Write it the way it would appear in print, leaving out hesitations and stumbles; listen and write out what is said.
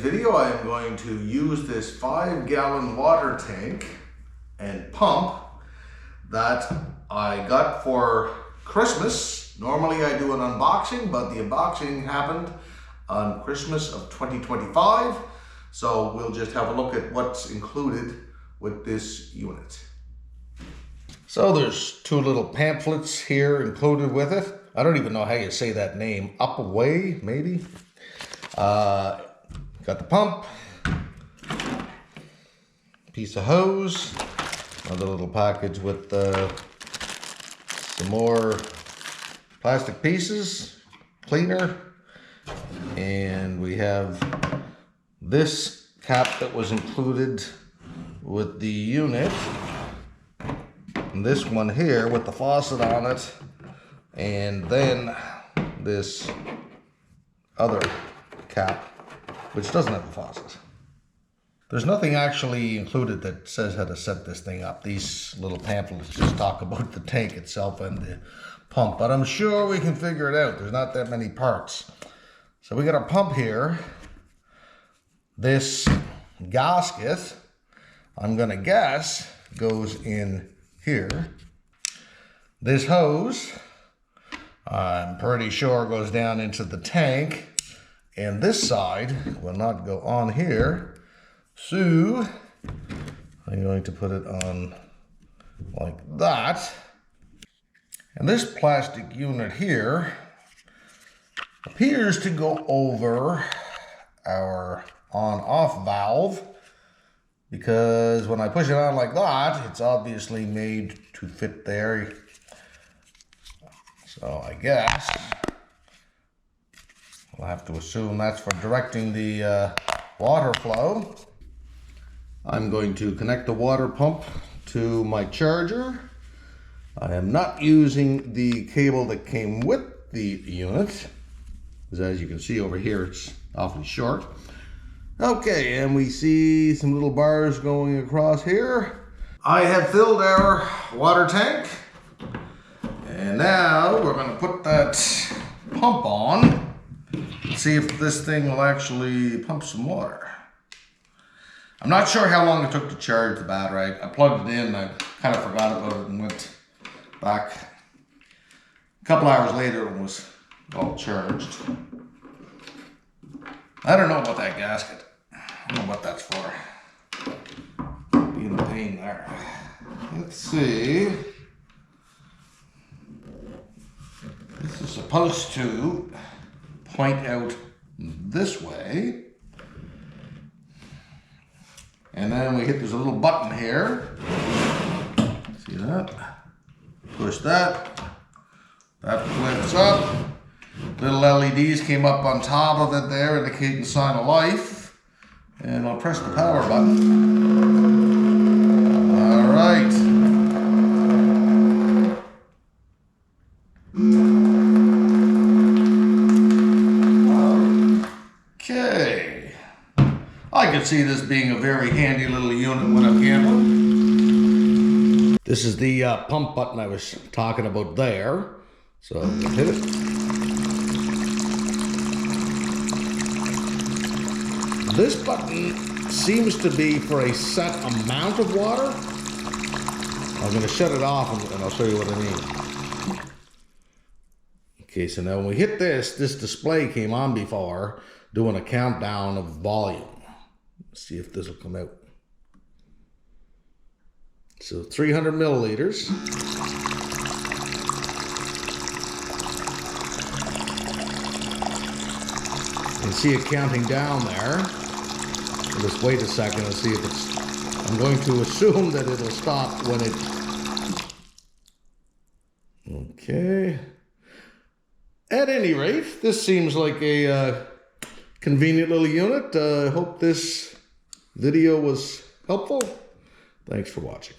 video, I am going to use this 5-gallon water tank and pump that I got for Christmas. Normally I do an unboxing, but the unboxing happened on Christmas of 2025. So we'll just have a look at what's included with this unit. So there's two little pamphlets here included with it. I don't even know how you say that name. Upaway, maybe? Got the pump, piece of hose, another little package with some more plastic pieces, cleaner, and we have this cap that was included with the unit, and this one here with the faucet on it, and then this other cap which doesn't have a faucet. There's nothing actually included that says how to set this thing up. These little pamphlets just talk about the tank itself and the pump, but I'm sure we can figure it out. There's not that many parts. So we got our pump here. This gasket, I'm gonna guess, goes in here. This hose, I'm pretty sure goes down into the tank. And this side will not go on here. So I'm going to put it on like that. And this plastic unit here appears to go over our on-off valve, because when I push it on like that, it's obviously made to fit there. So I guess I'll have to assume that's for directing the water flow. I'm going to connect the water pump to my charger. I am not using the cable that came with the unit, because as you can see over here, it's awfully short. Okay, and we see some little bars going across here. I have filled our water tank, and now we're going to put that pump on. See if this thing will actually pump some water. I'm not sure how long it took to charge the battery. I plugged it in, I kind of forgot about it and went back. A couple hours later it was all charged. I don't know about that gasket. I don't know what that's for. Being a pain there. Let's see. This is supposed to point out this way, and then we hit this little button here. See that? Push that. That flips up. Little LEDs came up on top of it there, indicating the sign of life. And I'll press the power button. All right. Okay, I could see this being a very handy little unit when I'm gambling. This is the pump button I was talking about there. So hit it. This button seems to be for a set amount of water. I'm going to shut it off and I'll show you what I mean. Okay, so now when we hit this display came on before, doing a countdown of volume. Let's see if this will come out. So 300 milliliters. You can see it counting down there. I'll just wait a second and see if it's, I'm going to assume that it'll stop when it, okay. At any rate, this seems like a convenient little unit. I hope this video was helpful. Thanks for watching.